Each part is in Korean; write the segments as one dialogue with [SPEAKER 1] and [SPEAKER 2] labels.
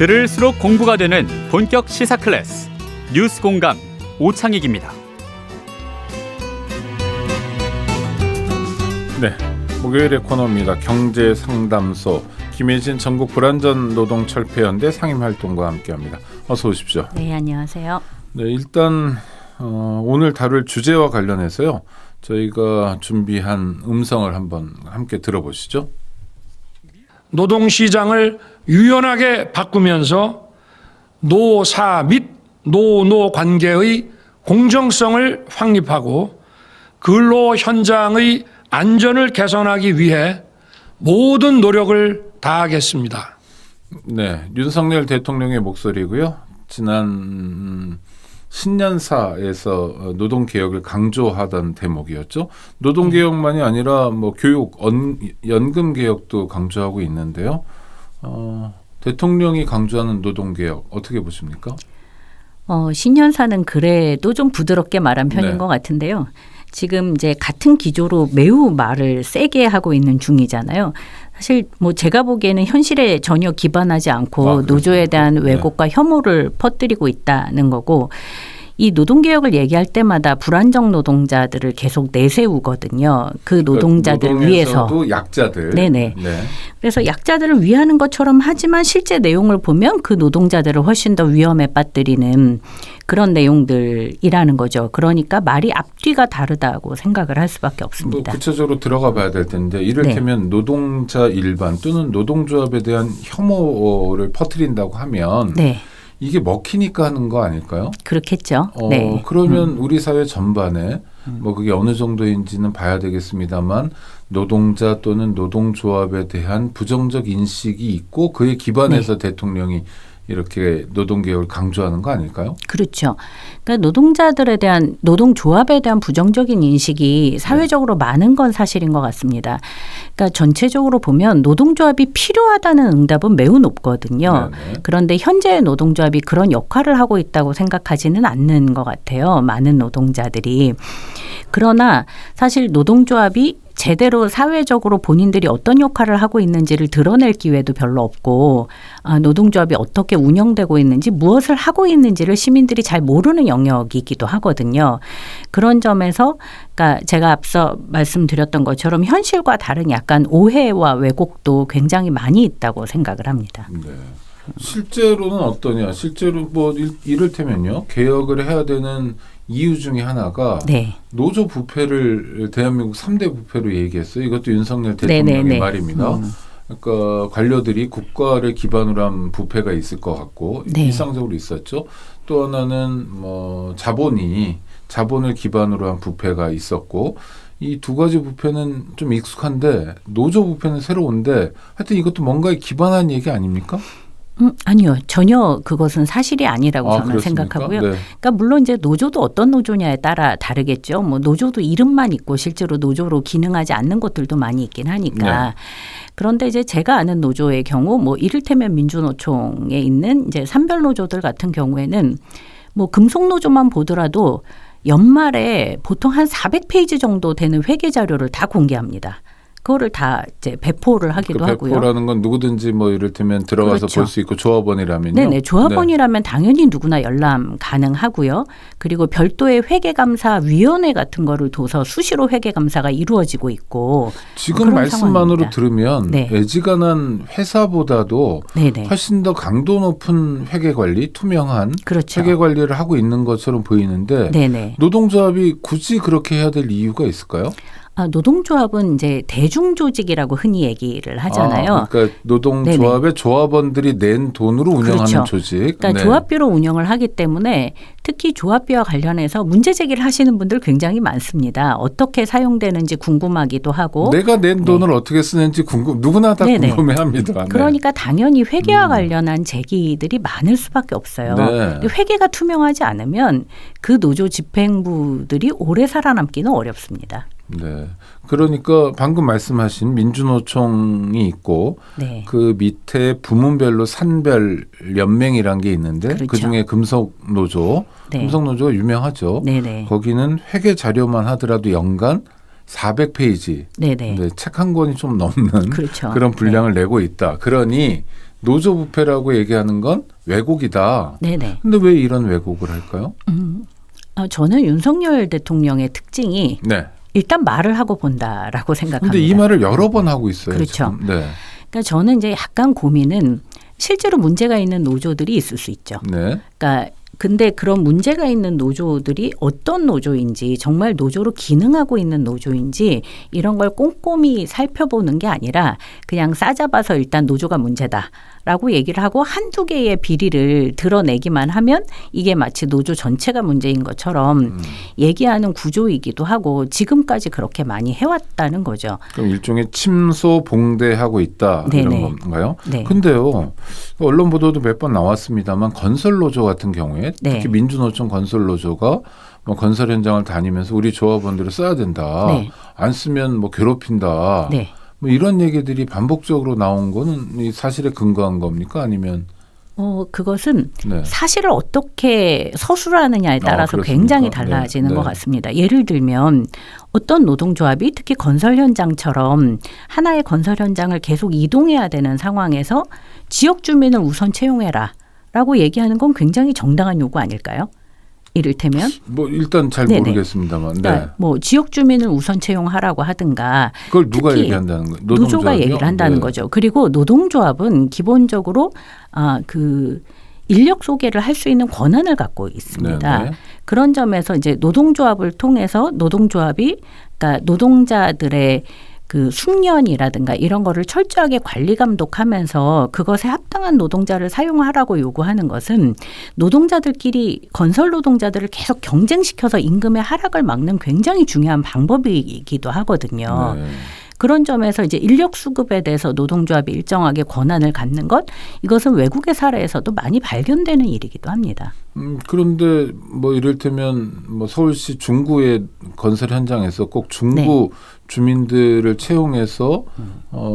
[SPEAKER 1] 들을수록 공부가 되는 본격 시사 클래스 뉴스 공감 오창익입니다.
[SPEAKER 2] 네, 목요일의 코너입니다. 경제상담소 김혜진 전국 불안전 노동철폐연대 상임활동과 함께합니다. 어서 오십시오.
[SPEAKER 3] 네, 안녕하세요.
[SPEAKER 2] 네, 일단 오늘 다룰 주제와 관련해서요. 저희가 준비한 음성을 한번 함께 들어보시죠.
[SPEAKER 4] 노동시장을 유연하게 바꾸면서 노사 및 노노 관계의 공정성을 확립하고 근로 현장의 안전을 개선하기 위해 모든 노력을 다하겠습니다.
[SPEAKER 2] 네, 윤석열 대통령의 목소리고요. 지난 신년사에서 노동개혁을 강조하던 대목이었죠. 노동개혁만이 아니라 뭐 교육, 연금개혁도 강조하고 있는데요. 대통령이 강조하는 노동개혁 어떻게 보십니까?
[SPEAKER 3] 신년사는 그래도 좀 부드럽게 말한 편인
[SPEAKER 2] 네.
[SPEAKER 3] 것 같은데요. 지금 이제 같은 기조로 매우 말을 세게 하고 있는 중이잖아요. 사실 뭐 제가 보기에는 현실에 전혀 기반하지 않고 노조에 대한 왜곡과 혐오를 퍼뜨리고 있다는 거고, 이 노동개혁을 얘기할 때마다 불안정 노동자들을 계속 내세우거든요. 그 노동자들을 위해서.
[SPEAKER 2] 약자들.
[SPEAKER 3] 네네.
[SPEAKER 2] 네.
[SPEAKER 3] 그래서 약자들을 위하는 것처럼 하지만 실제 내용을 보면 그 노동자들을 훨씬 더 위험에 빠뜨리는 그런 내용들이라는 거죠. 그러니까 말이 앞뒤가 다르다고 생각을 할 수밖에 없습니다.
[SPEAKER 2] 구체적으로 들어가 봐야 될 텐데 이를테면 노동자 일반 또는 노동조합에 대한 혐오를 퍼뜨린다고 하면 이게 먹히니까 하는 거 아닐까요?
[SPEAKER 3] 그렇겠죠.
[SPEAKER 2] 그러면 우리 사회 전반에 뭐 그게 어느 정도인지는 봐야 되겠습니다만 노동자 또는 노동조합에 대한 부정적 인식이 있고 그에 기반해서 대통령이 이렇게 노동개혁을 강조하는 거 아닐까요?
[SPEAKER 3] 그렇죠. 그러니까 노동자들에 대한, 노동조합에 대한 부정적인 인식이 사회적으로 많은 건 사실인 것 같습니다. 그러니까 전체적으로 보면 노동조합이 필요하다는 응답은 매우 높거든요. 그런데 현재의 노동조합이 그런 역할을 하고 있다고 생각하지는 않는 것 같아요. 많은 노동자들이. 그러나 사실 노동조합이 제대로 사회적으로 본인들이 어떤 역할을 하고 있는지를 드러낼 기회도 별로 없고, 노동조합이 어떻게 운영되고 있는지, 무엇을 하고 있는지를 시민들이 잘 모르는 영역이기도 하거든요. 그런 점에서 그러니까 제가 앞서 말씀드렸던 것처럼 현실과 다른 약간 오해와 왜곡도 굉장히 많이 있다고 생각을 합니다.
[SPEAKER 2] 네. 실제로는 어떠냐? 실제로 뭐 이를테면요. 개혁을 해야 되는 이유 중에 하나가 노조 부패를 대한민국 3대 부패로 얘기했어요. 이것도 윤석열 대통령의 말입니다. 그러니까 관료들이 국가를 기반으로 한 부패가 있을 것 같고 일상적으로 있었죠. 또 하나는 뭐 자본을 기반으로 한 부패가 있었고, 이 두 가지 부패는 좀 익숙한데 노조 부패는 새로운데 하여튼 이것도 뭔가에 기반한 얘기 아닙니까?
[SPEAKER 3] 아니요. 전혀 그것은 사실이 아니라고 저는
[SPEAKER 2] 그렇습니까?
[SPEAKER 3] 생각하고요. 그러니까 물론 이제 노조도 어떤 노조냐에 따라 다르겠죠. 뭐 노조도 이름만 있고 실제로 노조로 기능하지 않는 것들도 많이 있긴 하니까. 그런데 이제 제가 아는 노조의 경우 뭐 이를테면 민주노총에 있는 이제 산별 노조들 같은 경우에는 뭐 금속노조만 보더라도 연말에 보통 한 400페이지 정도 되는 회계 자료를 다 공개합니다. 그거를 다 이제 배포를 하기도 하고요.
[SPEAKER 2] 배포라는 건 누구든지 뭐 이를테면 들어가서 볼 수 있고, 조합원이라면요.
[SPEAKER 3] 네네, 조합원이라면 당연히 누구나 열람 가능하고요. 그리고 별도의 회계감사위원회 같은 거를 둬서 수시로 회계감사가 이루어지고 있고.
[SPEAKER 2] 지금 말씀만으로 들으면 애지간한 회사보다도 훨씬 더 강도 높은 회계관리, 투명한 회계관리를 하고 있는 것처럼 보이는데 노동조합이 굳이 그렇게 해야 될 이유가 있을까요?
[SPEAKER 3] 노동조합은 이제 대중조직이라고 흔히 얘기를 하잖아요.
[SPEAKER 2] 그러니까 노동조합의 조합원들이 낸 돈으로 운영하는 조직.
[SPEAKER 3] 그러니까 조합비로 운영을 하기 때문에 특히 조합비와 관련해서 문제 제기를 하시는 분들 굉장히 많습니다. 어떻게 사용되는지 궁금하기도 하고.
[SPEAKER 2] 내가 낸 돈을 어떻게 쓰는지 누구나 다 궁금해합니다.
[SPEAKER 3] 그러니까 당연히 회계와 관련한 제기들이 많을 수밖에 없어요. 회계가 투명하지 않으면 그 노조 집행부들이 오래 살아남기는 어렵습니다.
[SPEAKER 2] 네. 그러니까 방금 말씀하신 민주노총이 있고 그 밑에 부문별로 산별 연맹이란 게 있는데 그중에 금속노조, 금속노조가 유명하죠. 거기는 회계 자료만 하더라도 연간 400페이지.
[SPEAKER 3] 네네.
[SPEAKER 2] 네, 책 한 권이 좀 넘는
[SPEAKER 3] 그렇죠.
[SPEAKER 2] 그런 분량을 내고 있다. 그러니 노조 부패라고 얘기하는 건 왜곡이다.
[SPEAKER 3] 네네.
[SPEAKER 2] 근데 왜 이런 왜곡을 할까요?
[SPEAKER 3] 저는 윤석열 대통령의 특징이
[SPEAKER 2] 네.
[SPEAKER 3] 일단 말을 하고 본다라고 생각합니다.
[SPEAKER 2] 근데 이 말을 여러 번 하고 있어요.
[SPEAKER 3] 그렇죠.
[SPEAKER 2] 지금. 네.
[SPEAKER 3] 그러니까 저는 이제 약간 고민은 실제로 문제가 있는 노조들이 있을 수 있죠.
[SPEAKER 2] 네.
[SPEAKER 3] 그러니까 근데 그런 문제가 있는 노조들이 어떤 노조인지 정말 노조로 기능하고 있는 노조인지 이런 걸 꼼꼼히 살펴보는 게 아니라 그냥 싸잡아서 일단 노조가 문제다라고 얘기를 하고 한두 개의 비리를 드러내기만 하면 이게 마치 노조 전체가 문제인 것처럼 얘기하는 구조이기도 하고 지금까지 그렇게 많이 해왔다는 거죠.
[SPEAKER 2] 그럼 일종의 침소봉대하고 있다
[SPEAKER 3] 네네.
[SPEAKER 2] 이런 건가요?
[SPEAKER 3] 네.
[SPEAKER 2] 근데요. 언론 보도도 몇 번 나왔습니다만 건설노조 같은 경우에
[SPEAKER 3] 네.
[SPEAKER 2] 특히 민주노총 건설노조가 뭐 건설 현장을 다니면서 우리 조합원들을 써야 된다.
[SPEAKER 3] 네.
[SPEAKER 2] 안 쓰면 뭐 괴롭힌다.
[SPEAKER 3] 네.
[SPEAKER 2] 뭐 이런 얘기들이 반복적으로 나온 거는 이 사실에 근거한 겁니까? 아니면
[SPEAKER 3] 그것은
[SPEAKER 2] 네.
[SPEAKER 3] 사실을 어떻게 서술하느냐에 따라서
[SPEAKER 2] 그렇습니까?
[SPEAKER 3] 굉장히 달라지는
[SPEAKER 2] 네.
[SPEAKER 3] 것 같습니다. 예를 들면 어떤 노동조합이 특히 건설 현장처럼 하나의 건설 현장을 계속 이동해야 되는 상황에서 지역 주민을 우선 채용해라라고 얘기하는 건 굉장히 정당한 요구 아닐까요? 이를테면
[SPEAKER 2] 뭐 일단 잘
[SPEAKER 3] 네네.
[SPEAKER 2] 모르겠습니다만, 네.
[SPEAKER 3] 그러니까 뭐 지역 주민을 우선 채용하라고 하든가
[SPEAKER 2] 그걸 누가
[SPEAKER 3] 특히
[SPEAKER 2] 얘기한다는 거예요?
[SPEAKER 3] 노조가
[SPEAKER 2] 노동조합이요?
[SPEAKER 3] 얘기를 한다는
[SPEAKER 2] 네.
[SPEAKER 3] 거죠. 그리고 노동조합은 기본적으로 그 인력 소개를 할 수 있는 권한을 갖고 있습니다.
[SPEAKER 2] 네네.
[SPEAKER 3] 그런 점에서 이제 노동조합을 통해서 노동조합이 그러니까 노동자들의 그 숙련이라든가 이런 거를 철저하게 관리 감독하면서 그것에 합당한 노동자를 사용하라고 요구하는 것은 노동자들끼리 건설 노동자들을 계속 경쟁시켜서 임금의 하락을 막는 굉장히 중요한 방법이기도 하거든요.
[SPEAKER 2] 네.
[SPEAKER 3] 그런 점에서 이제 인력 수급에 대해서 노동조합이 일정하게 권한을 갖는 것 이것은 외국의 사례에서도 많이 발견되는 일이기도 합니다.
[SPEAKER 2] 그런데 뭐 이를테면 뭐 서울시 중구의 건설 현장에서 꼭 중구 주민들을 채용해서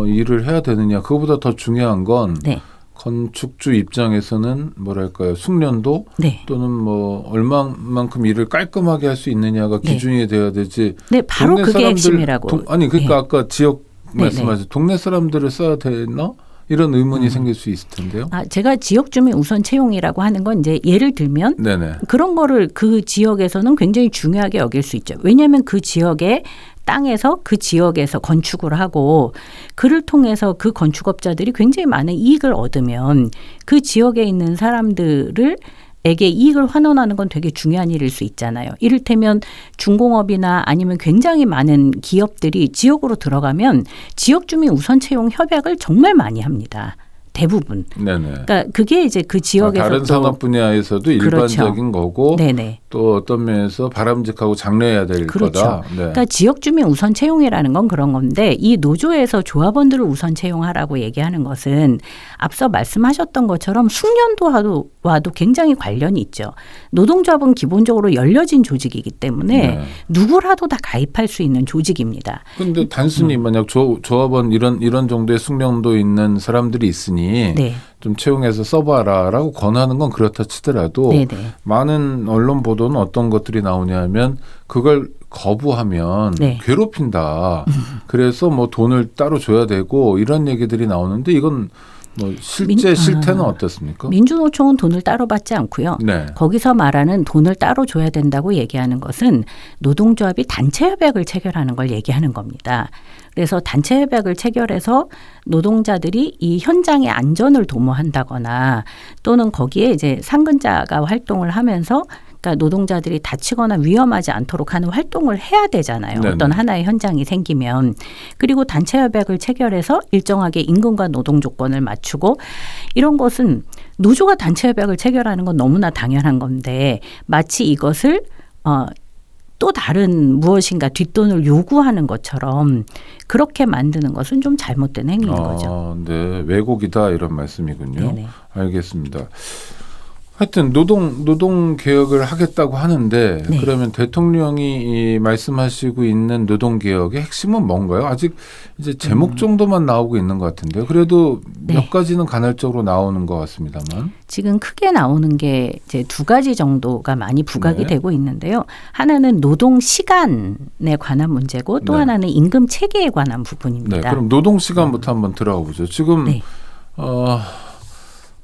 [SPEAKER 2] 일을 해야 되느냐 그거보다 더 중요한 건
[SPEAKER 3] 네.
[SPEAKER 2] 건축주 입장에서는 뭐랄까요 숙련도
[SPEAKER 3] 네.
[SPEAKER 2] 또는 뭐 얼마만큼 일을 깔끔하게 할 수 있느냐가
[SPEAKER 3] 네.
[SPEAKER 2] 기준이 돼야 되지.
[SPEAKER 3] 네, 바로
[SPEAKER 2] 동네
[SPEAKER 3] 그게
[SPEAKER 2] 사람들,
[SPEAKER 3] 핵심이라고.
[SPEAKER 2] 아니 그러니까
[SPEAKER 3] 네.
[SPEAKER 2] 아까 지역
[SPEAKER 3] 네,
[SPEAKER 2] 말씀하신 동네 사람들을 써야 되나 이런 의문이 생길 수 있을 텐데요.
[SPEAKER 3] 제가 지역 주민 우선 채용이라고 하는 건 이제 예를 들면
[SPEAKER 2] 네네.
[SPEAKER 3] 그런 거를 그 지역에서는 굉장히 중요하게 여길 수 있죠. 왜냐하면 그 지역의 땅에서 그 지역에서 건축을 하고 그를 통해서 그 건축업자들이 굉장히 많은 이익을 얻으면 그 지역에 있는 사람들을 에게 이익을 환원하는 건 되게 중요한 일일 수 있잖아요. 이를테면 중공업이나 아니면 굉장히 많은 기업들이 지역으로 들어가면 지역 주민 우선 채용 협약을 정말 많이 합니다. 대부분.
[SPEAKER 2] 네네.
[SPEAKER 3] 그러니까 그게 이제 그 지역에서
[SPEAKER 2] 다른 산업 분야에서도 일반적인 거고
[SPEAKER 3] 네네.
[SPEAKER 2] 또 어떤 면에서 바람직하고 장려해야 될
[SPEAKER 3] 그렇죠.
[SPEAKER 2] 거다. 네.
[SPEAKER 3] 그러니까 지역 주민 우선 채용이라는 건 그런 건데 이 노조에서 조합원들을 우선 채용하라고 얘기하는 것은 앞서 말씀하셨던 것처럼 숙련도와도 굉장히 관련이 있죠. 노동조합은 기본적으로 열려진 조직이기 때문에 누구라도 다 가입할 수 있는 조직입니다.
[SPEAKER 2] 그런데 단순히 만약 조합원 이런 정도의 숙련도 있는 사람들이 있으니
[SPEAKER 3] 네.
[SPEAKER 2] 좀 채용해서 써봐라라고 권하는 건 그렇다 치더라도
[SPEAKER 3] 네네.
[SPEAKER 2] 많은 언론 보도는 어떤 것들이 나오냐 하면 그걸 거부하면
[SPEAKER 3] 네.
[SPEAKER 2] 괴롭힌다. 그래서 뭐 돈을 따로 줘야 되고 이런 얘기들이 나오는데 이건 뭐 실태는 어떻습니까?
[SPEAKER 3] 민주노총은 돈을 따로 받지 않고요.
[SPEAKER 2] 네.
[SPEAKER 3] 거기서 말하는 돈을 따로 줘야 된다고 얘기하는 것은 노동조합이 단체 협약을 체결하는 걸 얘기하는 겁니다. 그래서 단체 협약을 체결해서 노동자들이 이 현장의 안전을 도모한다거나 또는 거기에 이제 상근자가 활동을 하면서 그러니까 노동자들이 다치거나 위험하지 않도록 하는 활동을 해야 되잖아요.
[SPEAKER 2] 네네.
[SPEAKER 3] 어떤 하나의 현장이 생기면. 그리고 단체 협약을 체결해서 일정하게 임금과 노동 조건을 맞추고 이런 것은 노조가 단체 협약을 체결하는 건 너무나 당연한 건데 마치 이것을 또 다른 무엇인가 뒷돈을 요구하는 것처럼 그렇게 만드는 것은 좀 잘못된 행위인 거죠.
[SPEAKER 2] 네. 왜곡이다 이런 말씀이군요.
[SPEAKER 3] 네네.
[SPEAKER 2] 알겠습니다. 하여튼 노동 개혁을 하겠다고 하는데
[SPEAKER 3] 네.
[SPEAKER 2] 그러면 대통령이 이 말씀하시고 있는 노동 개혁의 핵심은 뭔가요? 아직 이제 제목 정도만 나오고 있는 것 같은데요. 그래도
[SPEAKER 3] 네.
[SPEAKER 2] 몇 가지는 간헐적으로 나오는 것 같습니다만.
[SPEAKER 3] 지금 크게 나오는 게 이제 두 가지 정도가 많이 부각이
[SPEAKER 2] 네.
[SPEAKER 3] 되고 있는데요. 하나는 노동 시간에 관한 문제고 또
[SPEAKER 2] 네.
[SPEAKER 3] 하나는 임금 체계에 관한
[SPEAKER 2] 네,
[SPEAKER 3] 부분입니다.
[SPEAKER 2] 그럼 노동 시간부터 한번 들어가 보죠. 지금
[SPEAKER 3] 네.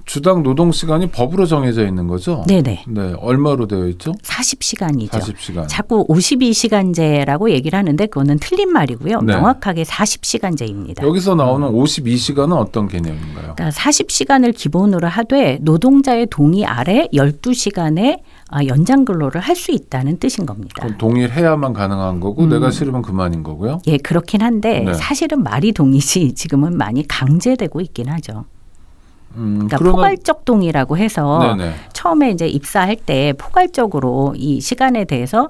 [SPEAKER 2] 주당 노동 시간이 법으로 정해져 있는 거죠?
[SPEAKER 3] 네네.
[SPEAKER 2] 네, 얼마로 되어 있죠?
[SPEAKER 3] 40시간이죠.
[SPEAKER 2] 40시간.
[SPEAKER 3] 자꾸 52시간제라고 얘기를 하는데 그거는 틀린 말이고요.
[SPEAKER 2] 네.
[SPEAKER 3] 명확하게 40시간제입니다.
[SPEAKER 2] 여기서 나오는 52시간은 어떤 개념인가요?
[SPEAKER 3] 그러니까 40시간을 기본으로 하되 노동자의 동의 아래 12시간의 연장 근로를 할 수 있다는 뜻인 겁니다.
[SPEAKER 2] 그럼 동일해야만 가능한 거고 내가 싫으면 그만인 거고요?
[SPEAKER 3] 예, 그렇긴 한데
[SPEAKER 2] 네.
[SPEAKER 3] 사실은 말이 동의지 지금은 많이 강제되고 있긴 하죠. 그러니까
[SPEAKER 2] 그러면-
[SPEAKER 3] 포괄적 동의라고 해서
[SPEAKER 2] 네네.
[SPEAKER 3] 처음에 이제 입사할 때 포괄적으로 이 시간에 대해서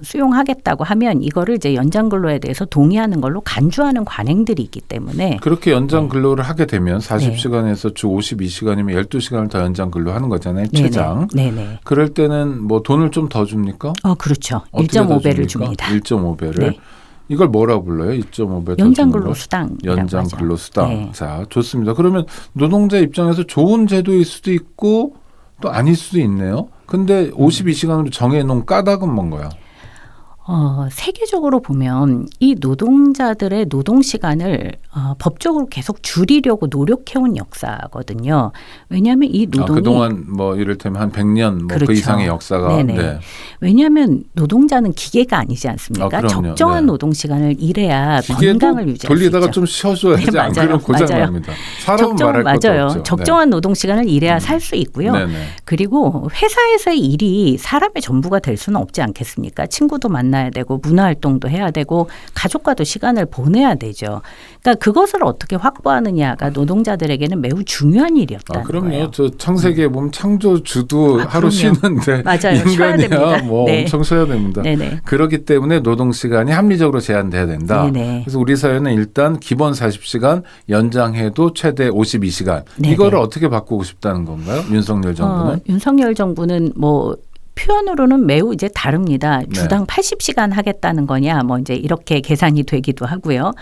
[SPEAKER 3] 수용하겠다고 하면 이거를 이제 연장 근로에 대해서 동의하는 걸로 간주하는 관행들이 있기 때문에
[SPEAKER 2] 그렇게 연장 근로를 하게 되면 40시간에서 주 52시간이면 12시간을 더 연장 근로하는 거잖아요. 최장.
[SPEAKER 3] 네네.
[SPEAKER 2] 그럴 때는 뭐 돈을 좀 더 줍니까?
[SPEAKER 3] 그렇죠.
[SPEAKER 2] 어떻게 더
[SPEAKER 3] 1.5배를
[SPEAKER 2] 줍니까?
[SPEAKER 3] 줍니다.
[SPEAKER 2] 1.5배를.
[SPEAKER 3] 네.
[SPEAKER 2] 이걸 뭐라고 불러요? 2.5배
[SPEAKER 3] 연장 근로 수당.
[SPEAKER 2] 연장 근로 수당.
[SPEAKER 3] 네.
[SPEAKER 2] 자, 좋습니다. 그러면 노동자 입장에서 좋은 제도일 수도 있고 또 아닐 수도 있네요. 근데 52시간으로 정해놓은 까닭은 뭔가요?
[SPEAKER 3] 세계적으로 보면 이 노동자들의 노동 시간을 법적으로 계속 줄이려고 노력해온 역사거든요. 왜냐하면 이 노동이
[SPEAKER 2] 그동안 뭐 이를테면 한 100년 뭐
[SPEAKER 3] 그렇죠.
[SPEAKER 2] 그 이상의 역사가
[SPEAKER 3] 네네.
[SPEAKER 2] 네.
[SPEAKER 3] 왜냐하면 노동자는 기계가 아니지 않습니까?
[SPEAKER 2] 그럼요.
[SPEAKER 3] 적정한
[SPEAKER 2] 네.
[SPEAKER 3] 노동 시간을 일해야
[SPEAKER 2] 기계도
[SPEAKER 3] 건강을 유지할
[SPEAKER 2] 돌리다가
[SPEAKER 3] 수 있죠.
[SPEAKER 2] 좀 쉬어줘야지
[SPEAKER 3] 네,
[SPEAKER 2] 안
[SPEAKER 3] 맞아요.
[SPEAKER 2] 그러면 고장
[SPEAKER 3] 맞아요.
[SPEAKER 2] 납니다. 사람은 말할 것도
[SPEAKER 3] 맞아요.
[SPEAKER 2] 없죠.
[SPEAKER 3] 적정한 노동 시간을 일해야 살 수 있고요.
[SPEAKER 2] 네네.
[SPEAKER 3] 그리고 회사에서의 일이 사람의 전부가 될 수는 없지 않겠습니까? 친구도 만나야 되고 문화활동도 해야 되고 가족과도 시간을 보내야 되죠. 그러니까 그것을 어떻게 확보하느냐가 노동자들에게는 매우 중요한 일이었다는
[SPEAKER 2] 그럼요.
[SPEAKER 3] 거예요.
[SPEAKER 2] 저 창세기에 보면 창조주도 하루
[SPEAKER 3] 그럼요.
[SPEAKER 2] 쉬는데
[SPEAKER 3] 맞아요. 쉬어야 됩니다.
[SPEAKER 2] 인간이야 뭐
[SPEAKER 3] 네.
[SPEAKER 2] 엄청 쉬어야 됩니다.
[SPEAKER 3] 네네.
[SPEAKER 2] 그렇기 때문에 노동 시간이 합리적으로 제한돼야 된다.
[SPEAKER 3] 네네.
[SPEAKER 2] 그래서 우리 사회는 일단 기본 40시간 연장해도 최대 52시간.
[SPEAKER 3] 네네.
[SPEAKER 2] 이거를 어떻게 바꾸고 싶다는 건가요? 윤석열 정부는?
[SPEAKER 3] 윤석열 정부는 뭐 표현으로는 매우 이제 다릅니다.
[SPEAKER 2] 네.
[SPEAKER 3] 주당 80시간 하겠다는 거냐, 뭐 이제 이렇게 계산이 되기도 하고요.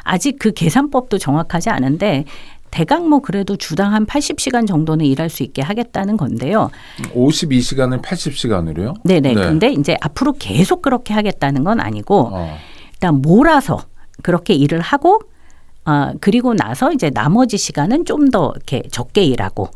[SPEAKER 3] 아직 그 계산법도 정확하지 않은데 대강 뭐 그래도 주당 한 80시간 정도는 일할 수 있게 하겠다는 건데요.
[SPEAKER 2] 52시간을 80시간으로요?
[SPEAKER 3] 네네.
[SPEAKER 2] 네.
[SPEAKER 3] 근데 이제 앞으로 계속 그렇게 하겠다는 건 아니고
[SPEAKER 2] 어.
[SPEAKER 3] 일단 몰아서 그렇게 일을 하고 그리고 나서 이제 나머지 시간은 좀 더 이렇게 적게 일하고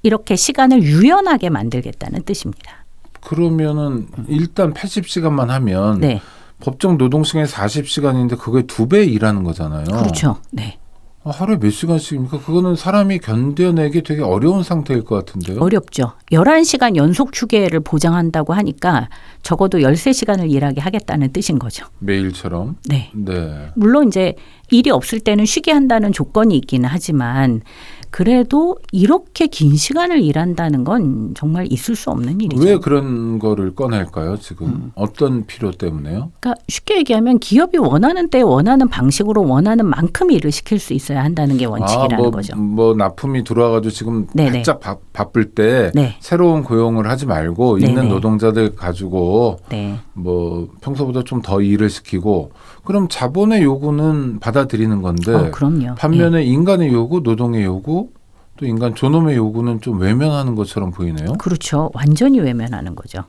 [SPEAKER 3] 이렇게 시간을 유연하게 만들겠다는 뜻입니다.
[SPEAKER 2] 그러면은 일단 80시간만 하면
[SPEAKER 3] 네.
[SPEAKER 2] 법정 노동 시간이 40시간인데 그거에 2배 일하는 거잖아요.
[SPEAKER 3] 그렇죠. 네.
[SPEAKER 2] 하루에 몇 시간씩입니까? 그거는 사람이 견뎌내기 되게 어려운 상태일 것 같은데요.
[SPEAKER 3] 어렵죠. 11시간 연속 휴게를 보장한다고 하니까 적어도 13시간을 일하게 하겠다는 뜻인 거죠.
[SPEAKER 2] 매일처럼.
[SPEAKER 3] 네.
[SPEAKER 2] 네.
[SPEAKER 3] 물론 이제 일이 없을 때는 쉬게 한다는 조건이 있기는 하지만 그래도 이렇게 긴 시간을 일한다는 건 정말 있을 수 없는 일이죠.
[SPEAKER 2] 왜 그런 거를 꺼낼까요? 지금 어떤 필요 때문에요?
[SPEAKER 3] 그러니까 쉽게 얘기하면 기업이 원하는 때 원하는 방식으로 원하는 만큼 일을 시킬 수 있어야 한다는 게 원칙이라는 거죠.
[SPEAKER 2] 뭐 납품이 들어와가지고 지금
[SPEAKER 3] 네네.
[SPEAKER 2] 바짝 바쁠 때
[SPEAKER 3] 네.
[SPEAKER 2] 새로운 고용을 하지 말고
[SPEAKER 3] 네네.
[SPEAKER 2] 있는 노동자들 가지고
[SPEAKER 3] 네.
[SPEAKER 2] 뭐 평소보다 좀 더 일을 시키고 그럼 자본의 요구는 받아들이는 건데
[SPEAKER 3] 그럼요.
[SPEAKER 2] 반면에 인간의 요구, 노동의 요구 또 인간 존엄의 요구는 좀 외면하는 것처럼 보이네요.
[SPEAKER 3] 그렇죠. 완전히 외면하는 거죠.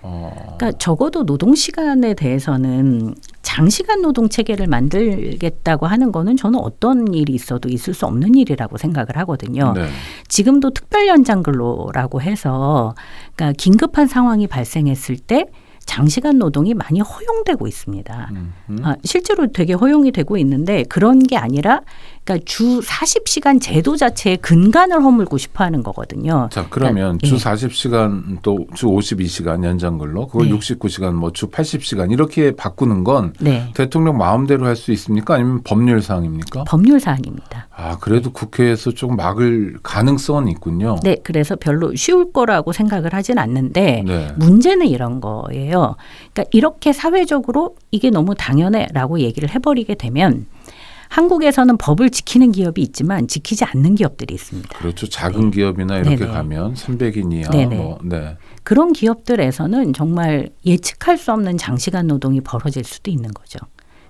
[SPEAKER 3] 그러니까 적어도 노동 시간에 대해서는 장시간 노동 체계를 만들겠다고 하는 거는 저는 어떤 일이 있어도 있을 수 없는 일이라고 생각을 하거든요.
[SPEAKER 2] 네.
[SPEAKER 3] 지금도 특별 연장 근로라고 해서 그러니까 긴급한 상황이 발생했을 때 장시간 노동이 많이 허용되고 있습니다. 실제로 되게 허용이 되고 있는데 그런 게 아니라 그러니까 주 40시간 제도 자체의 근간을 허물고 싶어 하는 거거든요.
[SPEAKER 2] 자, 그러면
[SPEAKER 3] 그러니까,
[SPEAKER 2] 주
[SPEAKER 3] 예. 40시간
[SPEAKER 2] 또 주 52시간 연장 근로 그걸
[SPEAKER 3] 네.
[SPEAKER 2] 69시간 뭐 주 80시간 이렇게 바꾸는 건
[SPEAKER 3] 네.
[SPEAKER 2] 대통령 마음대로 할 수 있습니까? 아니면 법률 사항입니까?
[SPEAKER 3] 법률 사항입니다.
[SPEAKER 2] 그래도 국회에서 조금 막을 가능성은 있군요.
[SPEAKER 3] 네, 그래서 별로 쉬울 거라고 생각을 하진 않는데
[SPEAKER 2] 네.
[SPEAKER 3] 문제는 이런 거예요. 그러니까 이렇게 사회적으로 이게 너무 당연해라고 얘기를 해버리게 되면 한국에서는 법을 지키는 기업이 있지만 지키지 않는 기업들이 있습니다.
[SPEAKER 2] 그렇죠. 작은 기업이나 이렇게
[SPEAKER 3] 네네.
[SPEAKER 2] 가면 300인 이하
[SPEAKER 3] 네네.
[SPEAKER 2] 뭐 네.
[SPEAKER 3] 그런 기업들에서는 정말 예측할 수 없는 장시간 노동이 벌어질 수도 있는 거죠.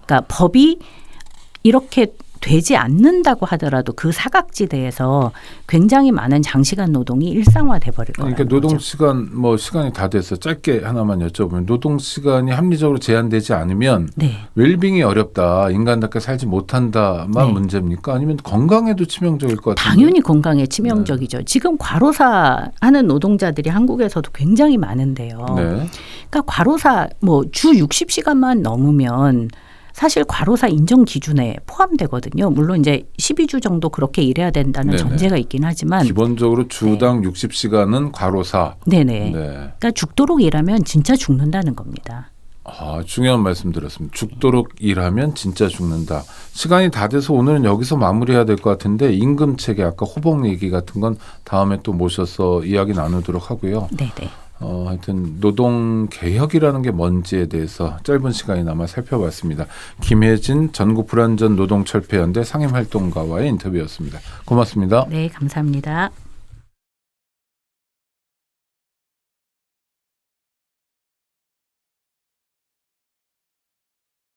[SPEAKER 3] 그러니까 법이 이렇게 되지 않는다고 하더라도 그 사각지대에서 굉장히 많은 장시간 노동이 일상화돼 버릴 거라는
[SPEAKER 2] 그러니까 노동
[SPEAKER 3] 거죠.
[SPEAKER 2] 시간 뭐 시간이 다 돼서 짧게 하나만 여쭤보면 노동 시간이 합리적으로 제한되지 않으면
[SPEAKER 3] 네. 웰빙이
[SPEAKER 2] 어렵다. 인간답게 살지 못한다만
[SPEAKER 3] 네.
[SPEAKER 2] 문제입니까? 아니면 건강에도 치명적일 것 같은데.
[SPEAKER 3] 당연히 건강에 치명적이죠. 지금 과로사 하는 노동자들이 한국에서도 굉장히 많은데요.
[SPEAKER 2] 네.
[SPEAKER 3] 그러니까 과로사 뭐 주 60시간만 넘으면 사실 과로사 인정 기준에 포함되거든요. 물론 이제 12주 정도 그렇게 일해야 된다는
[SPEAKER 2] 네네.
[SPEAKER 3] 전제가 있긴 하지만
[SPEAKER 2] 기본적으로 주당 60시간은 과로사.
[SPEAKER 3] 네네.
[SPEAKER 2] 네.
[SPEAKER 3] 그러니까 죽도록 일하면 진짜 죽는다는 겁니다.
[SPEAKER 2] 아, 중요한 말씀 들었습니다. 죽도록 일하면 진짜 죽는다. 시간이 다 돼서 오늘은 여기서 마무리해야 될 것 같은데 임금 체계 아까 호봉 얘기 같은 건 다음에 또 모셔서 이야기 나누도록 하고요.
[SPEAKER 3] 네네.
[SPEAKER 2] 하여튼 노동 개혁이라는 게 뭔지에 대해서 짧은 시간이나마 살펴봤습니다. 김혜진 전국불안전 노동철폐연대 상임활동가와의 인터뷰였습니다. 고맙습니다.
[SPEAKER 3] 네, 감사합니다.